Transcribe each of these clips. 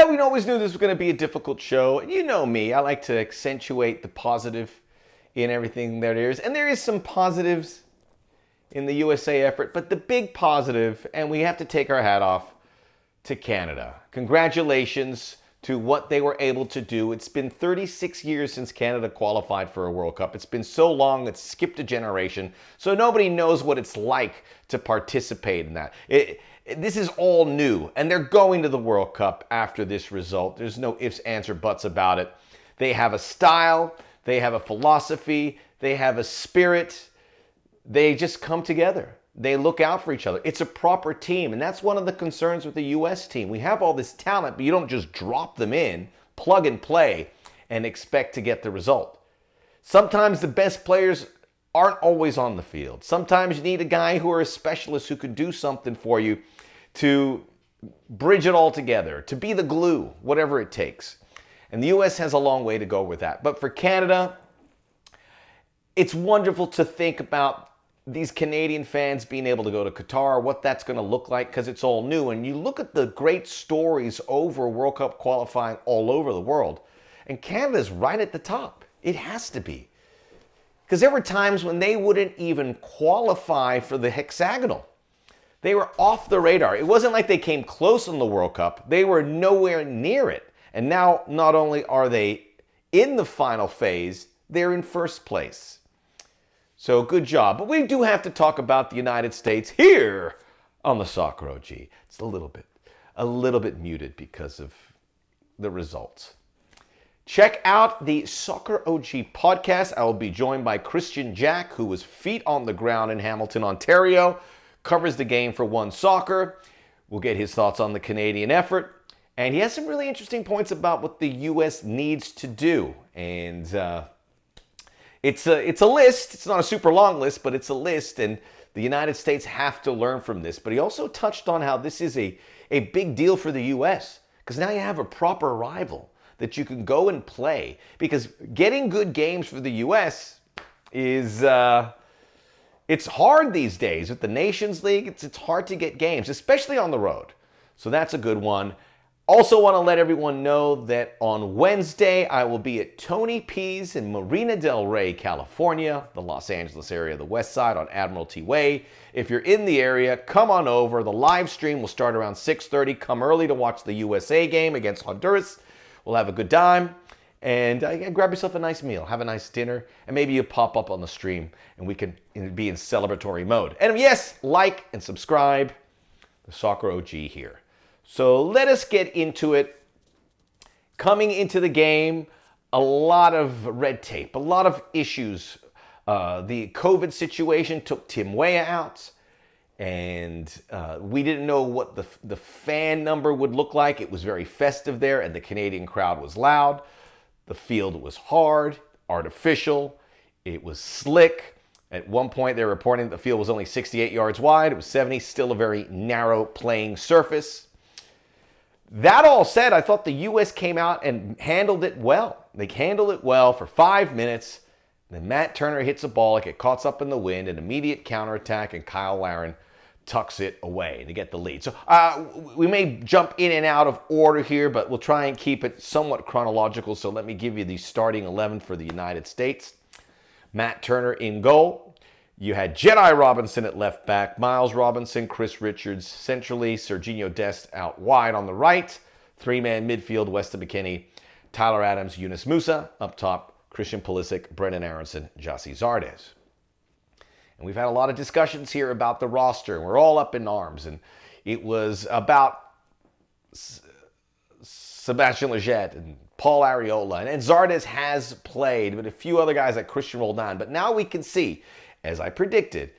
we always knew this was going to be a difficult show. And you know me, I like to accentuate the positive in everything there is. And there is some positives in the USA effort, but the big positive, and we have to take our hat off to Canada. Congratulations to what they were able to do. It's been 36 years since Canada qualified for a World Cup. It's been so long, it's skipped a generation, so nobody knows what it's like to participate in that. This is all new, and they're going to the World Cup after this result. There's no ifs, ands, or buts about it. They have a style, they have a philosophy, they have a spirit. They just come together. They look out for each other. It's a proper team, and that's one of the concerns with the U.S. team. We have all this talent, but you don't just drop them in, plug and play, and expect to get the result. Sometimes the best players aren't always on the field. Sometimes you need a guy who are a specialist who can do something for you to bridge it all together, to be the glue, whatever it takes. And the U.S. has a long way to go with that. But for Canada, it's wonderful to think about these Canadian fans being able to go to Qatar, what that's going to look like, because it's all new. And you look at the great stories over World Cup qualifying all over the world, and Canada's right at the top. It has to be. Because there were times when they wouldn't even qualify for the hexagonal. They were off the radar. It wasn't like they came close in the World Cup. They were nowhere near it. And now, not only are they in the final phase, they're in first place. So good job. But we do have to talk about the United States here on the Soccer OG. It's a little bit muted because of the results. Check out the Soccer OG podcast. I will be joined by Christian Jack, who was feet on the ground in Hamilton, Ontario, covers the game for One Soccer. We'll get his thoughts on the Canadian effort. And he has some really interesting points about what the U.S. needs to do. And it's a list. It's not a super long list, but it's a list. And the United States have to learn from this. But he also touched on how this is a big deal for the U.S. because now you have a proper rival that you can go and play. Because getting good games for the U.S. is it's hard these days. With the Nations League, it's hard to get games, especially on the road. So that's a good one. Also want to let everyone know that on Wednesday, I will be at Tony P's in Marina del Rey, California, the Los Angeles area, the west side on Admiralty Way. If you're in the area, come on over. The live stream will start around 6:30. Come early to watch the USA game against Honduras. We'll have a good time. And grab yourself a nice meal, have a nice dinner, and maybe you pop up on the stream and we can be in celebratory mode. And yes, like and subscribe. The Soccer OG here. So let us get into it. Coming into the game, a lot of red tape, a lot of issues. The COVID situation took Tim Weah out, and we didn't know what the fan number would look like. It was very festive there, and the Canadian crowd was loud. The field was hard, artificial. It was slick. At one point, they were reporting that the field was only 68 yards wide. It was 70, still a very narrow playing surface. That all said, I thought the U.S. came out and handled it well. They handled it well for 5 minutes. Then Matt Turner hits a ball, it gets caught up in the wind, an immediate counterattack, and Kyle Larin tucks it away to get the lead. So we may jump in and out of order here, but we'll try and keep it somewhat chronological. So let me give you the starting 11 for the United States. Matt Turner in goal. You had Jedi Robinson at left back, Miles Robinson, Chris Richards centrally, Serginho Dest out wide on the right, three-man midfield, Weston McKennie, Tyler Adams, Yunus Musa, up top, Christian Pulisic, Brendan Aronson, Gyasi Zardes. And we've had a lot of discussions here about the roster, and we're all up in arms, and it was about Sebastian Lletget and Paul Arriola, and Zardes has played, but a few other guys like Christian Roldan. But now we can see, as I predicted,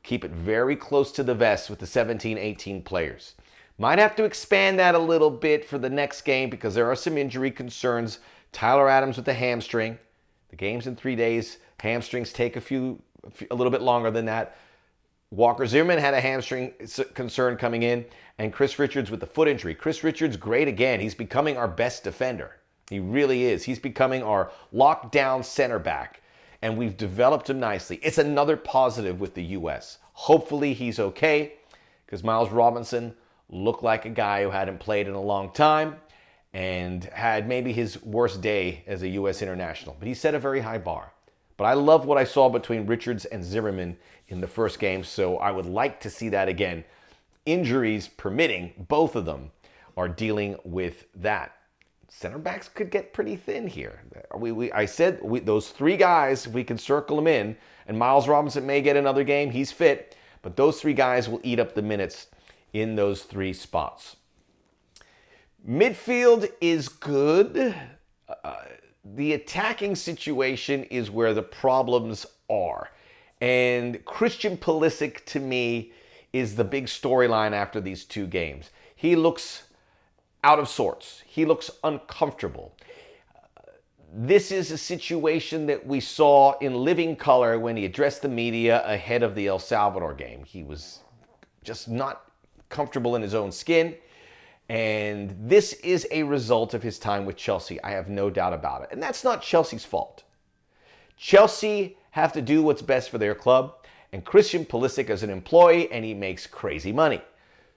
keep it very close to the vest with the 17, 18 players. Might have to expand that a little bit for the next game because there are some injury concerns. Tyler Adams with the hamstring. The game's in 3 days. Hamstrings take a little bit longer than that. Walker Zimmerman had a hamstring concern coming in, and Chris Richards with the foot injury. Chris Richards, great again. He's becoming our best defender. He really is. He's becoming our lockdown center back, and we've developed him nicely. It's another positive with the U.S. Hopefully he's okay, because Miles Robinson looked like a guy who hadn't played in a long time, and had maybe his worst day as a U.S. international. But he set a very high bar. But I love what I saw between Richards and Zimmerman in the first game, so I would like to see that again. Injuries permitting, both of them are dealing with that. Center backs could get pretty thin here. I said those three guys, if we can circle them in, and Miles Robinson may get another game, he's fit, but those three guys will eat up the minutes in those three spots. Midfield is good. The attacking situation is where the problems are. And Christian Pulisic, to me, is the big storyline after these two games. He looks out of sorts. He looks uncomfortable. This is a situation that we saw in living color when he addressed the media ahead of the El Salvador game. He was just not comfortable in his own skin. And this is a result of his time with Chelsea. I have no doubt about it. And that's not Chelsea's fault. Chelsea have to do what's best for their club. And Christian Pulisic is an employee and he makes crazy money.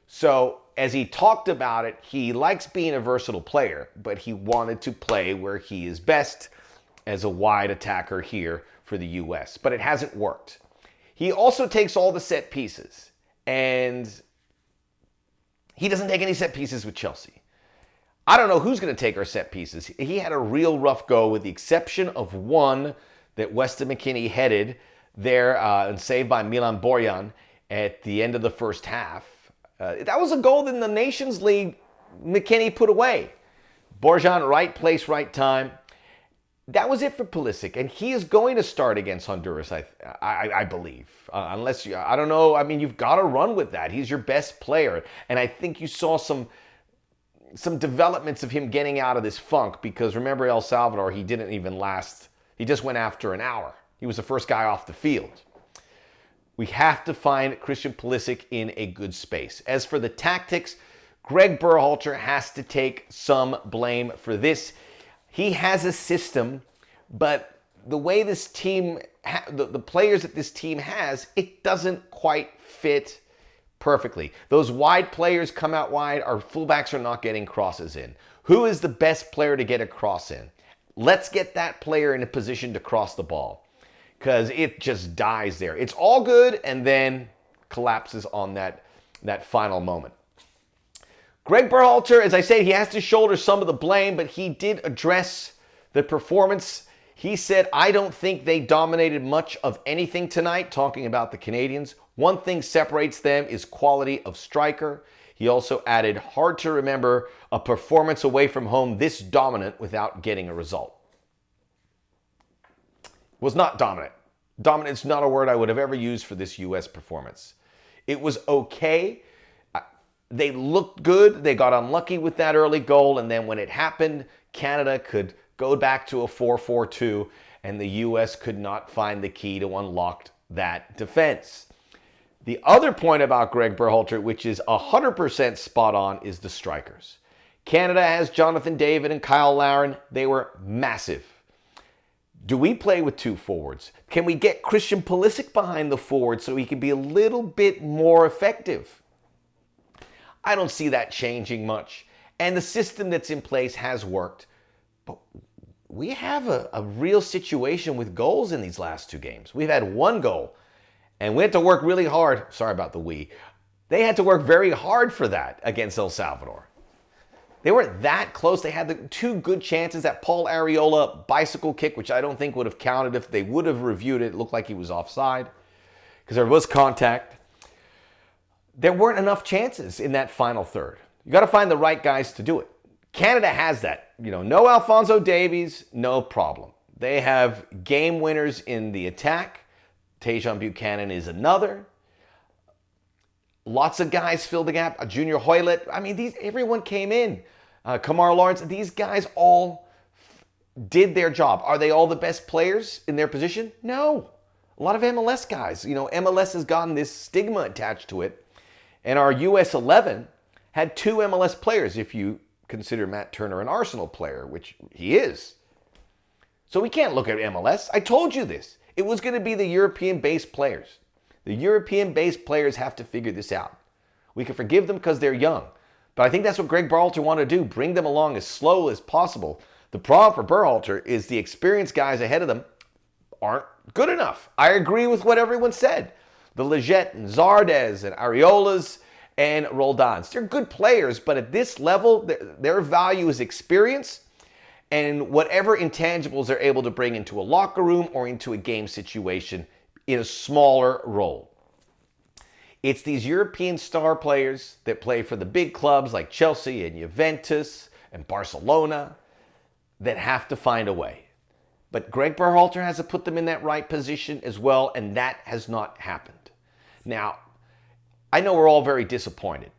So as he talked about it, he likes being a versatile player, but he wanted to play where he is best as a wide attacker here for the U.S. But it hasn't worked. He also takes all the set pieces, and he doesn't take any set pieces with Chelsea. I don't know who's going to take our set pieces. He had a real rough go with the exception of one that Weston McKennie headed there and saved by Milan Borjan at the end of the first half. That was a goal in the Nations League McKennie put away. Borjan, right place, right time. That was it for Pulisic, and he is going to start against Honduras, I believe. Unless you, I don't know. I mean, you've got to run with that. He's your best player, and I think you saw some developments of him getting out of this funk because remember El Salvador, he didn't even last. He just went after an hour. He was the first guy off the field. We have to find Christian Pulisic in a good space. As for the tactics, Greg Berhalter has to take some blame for this. He has a system, but the way this team, the players that this team has, it doesn't quite fit perfectly. Those wide players come out wide. Our fullbacks are not getting crosses in. Who is the best player to get a cross in? Let's get that player in a position to cross the ball, because it just dies there. It's all good and then collapses on that final moment. Greg Berhalter, as I say, he has to shoulder some of the blame, but he did address the performance. He said, I don't think they dominated much of anything tonight, talking about the Canadians. One thing separates them is quality of striker. He also added, hard to remember a performance away from home this dominant without getting a result. Was not dominant. Dominant is not a word I would have ever used for this U.S. performance. It was okay. They looked good. They got unlucky with that early goal, and then when it happened, Canada could go back to a 4-4-2, and the U.S. could not find the key to unlock that defense. The other point about Greg Berhalter, which is 100% spot on, is the strikers. Canada has Jonathan David and Kyle Larin. They were massive. Do we play with two forwards? Can we get Christian Pulisic behind the forward so he can be a little bit more effective? I don't see that changing much. And the system that's in place has worked. But we have a real situation with goals in these last two games. We've had one goal, and we had to work really hard. Sorry about the we. They had to work very hard for that against El Salvador. They weren't that close. They had the two good chances. That Paul Arriola bicycle kick, which I don't think would have counted if they would have reviewed it. It looked like he was offside because there was contact. There weren't enough chances in that final third. You got to find the right guys to do it. Canada has that. No Alphonso Davies, no problem. They have game winners in the attack. Tajon Buchanan is another. Lots of guys filled the gap. Junior Hoylett. I mean, everyone came in. Kamar Lawrence. These guys all did their job. Are they all the best players in their position? No. A lot of MLS guys. MLS has gotten this stigma attached to it. And our US 11 had two MLS players, if you consider Matt Turner an Arsenal player, which he is. So we can't look at MLS. I told you this. It was going to be the European-based players. The European-based players have to figure this out. We can forgive them because they're young. But I think that's what Greg Berhalter wanted to do, bring them along as slow as possible. The problem for Berhalter is the experienced guys ahead of them aren't good enough. I agree with what everyone said. The Leggett and Zardes and Ariolas and Roldans. They're good players, but at this level, their value is experience and whatever intangibles they're able to bring into a locker room or into a game situation in a smaller role. It's these European star players that play for the big clubs like Chelsea and Juventus and Barcelona that have to find a way. But Greg Berhalter has to put them in that right position as well, and that has not happened. Now, I know we're all very disappointed.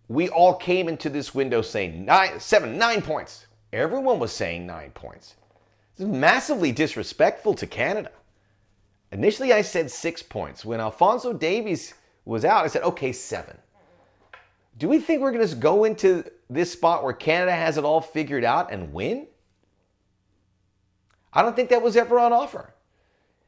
We all came into this window saying 9 points. Everyone was saying 9 points. This is massively disrespectful to Canada. Initially, I said 6 points. When Alphonso Davies was out, I said, okay, 7. Do we think we're going to go into this spot where Canada has it all figured out and win? I don't think that was ever on offer.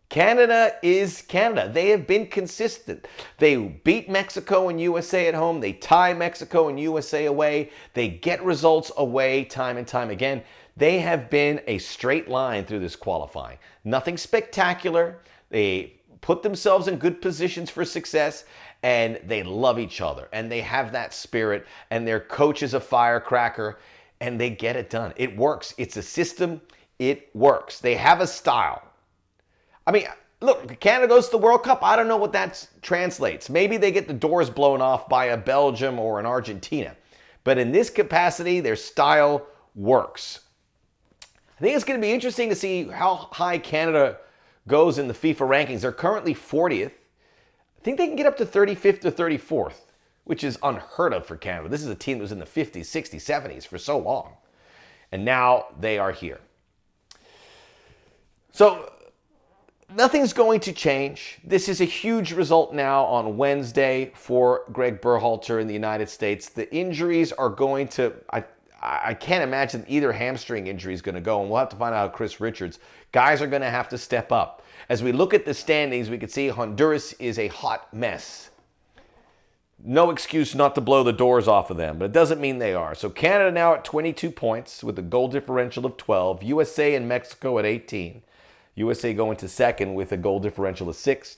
Canada is Canada. They have been consistent. They beat Mexico and USA at home. They tie Mexico and USA away. They get results away time and time again. They have been a straight line through this qualifying. Nothing spectacular. They put themselves in good positions for success, and they love each other, and they have that spirit, and their coach is a firecracker, and they get it done. It works. It's a system. It works. They have a style. I mean, look, Canada goes to the World Cup. I don't know what that translates. Maybe they get the doors blown off by a Belgium or an Argentina. But in this capacity, their style works. I think it's going to be interesting to see how high Canada goes in the FIFA rankings. They're currently 40th. I think they can get up to 35th or 34th, which is unheard of for Canada. This is a team that was in the 50s, 60s, 70s for so long. And now they are here. So nothing's going to change. This is a huge result now on Wednesday for Greg Berhalter in the United States. The injuries are going to, I can't imagine either hamstring injury is going to go, and we'll have to find out how Chris Richards. Guys are going to have to step up. As we look at the standings, we can see Honduras is a hot mess. No excuse not to blow the doors off of them, but it doesn't mean they are. So Canada now at 22 points with a goal differential of 12. USA and Mexico at 18. USA going to second with a goal differential of 6.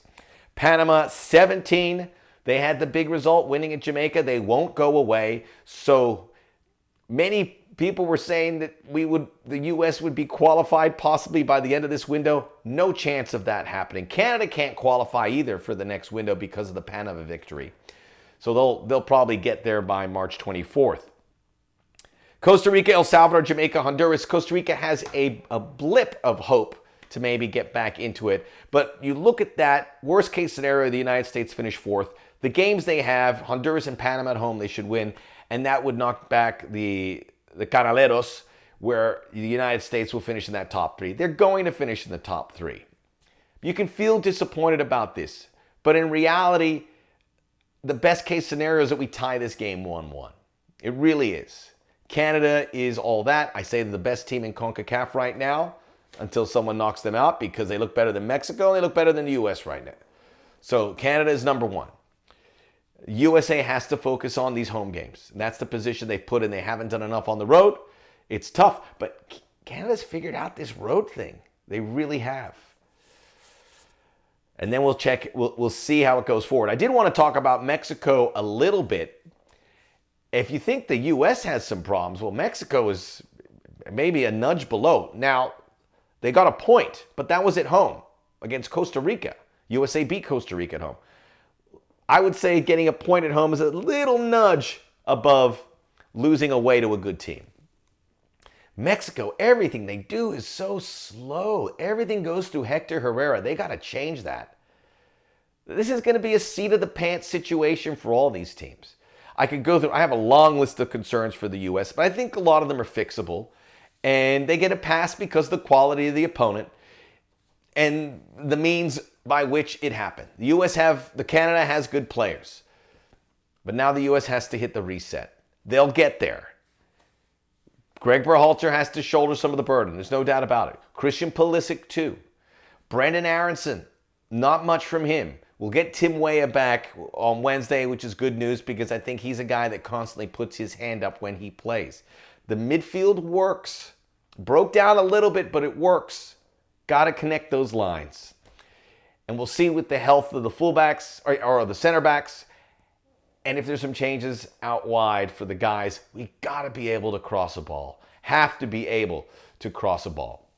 Panama, 17. They had the big result winning at Jamaica. They won't go away. So many people were saying that the U.S. would be qualified possibly by the end of this window. No chance of that happening. Canada can't qualify either for the next window because of the Panama victory. So they'll probably get there by March 24th. Costa Rica, El Salvador, Jamaica, Honduras. Costa Rica has a blip of hope to maybe get back into it. But you look at that, worst case scenario, the United States finish 4th. The games they have, Honduras and Panama at home, they should win. And that would knock back the Canaleros, where the United States will finish in that top 3. They're going to finish in the top 3. You can feel disappointed about this. But in reality, the best case scenario is that we tie this game 1-1. It really is. Canada is all that. I say they're the best team in CONCACAF right now, until someone knocks them out, because they look better than Mexico and they look better than the U.S. right now. So Canada is number 1. USA has to focus on these home games. And that's the position they've put in. They haven't done enough on the road. It's tough, but Canada's figured out this road thing. They really have. And then we'll see how it goes forward. I did want to talk about Mexico a little bit. If you think the U.S. has some problems, well, Mexico is maybe a nudge below. Now, they got a point, but that was at home against Costa Rica. USA beat Costa Rica at home. I would say getting a point at home is a little nudge above losing away to a good team. Mexico, everything they do is so slow. Everything goes through Hector Herrera. They got to change that. This is going to be a seat of the pants situation for all these teams. I could go through, I have a long list of concerns for the U.S., but I think a lot of them are fixable. And they get a pass because of the quality of the opponent and the means by which it happened. The Canada has good players. But now the U.S. has to hit the reset. They'll get there. Greg Berhalter has to shoulder some of the burden. There's no doubt about it. Christian Pulisic too. Brandon Aronson. Not much from him. We'll get Tim Weah back on Wednesday, which is good news because I think he's a guy that constantly puts his hand up when he plays. The midfield works. Broke down a little bit, but it works. Got to connect those lines. And we'll see with the health of the fullbacks or the center backs. And if there's some changes out wide for the guys, we got to be able to cross a ball. Have to be able to cross a ball.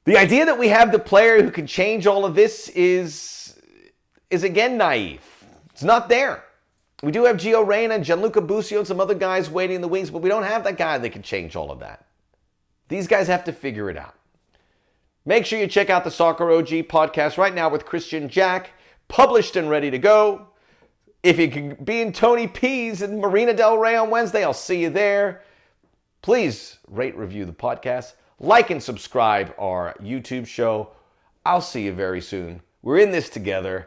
The idea that we have the player who can change all of this is again naive. It's not there. We do have Gio Reyna and Gianluca Busio and some other guys waiting in the wings, but we don't have that guy that can change all of that. These guys have to figure it out. Make sure you check out the Soccer OG podcast right now with Christian Jack, published and ready to go. If you can be in Tony P's and Marina Del Rey on Wednesday, I'll see you there. Please rate, review the podcast. Like and subscribe our YouTube show. I'll see you very soon. We're in this together.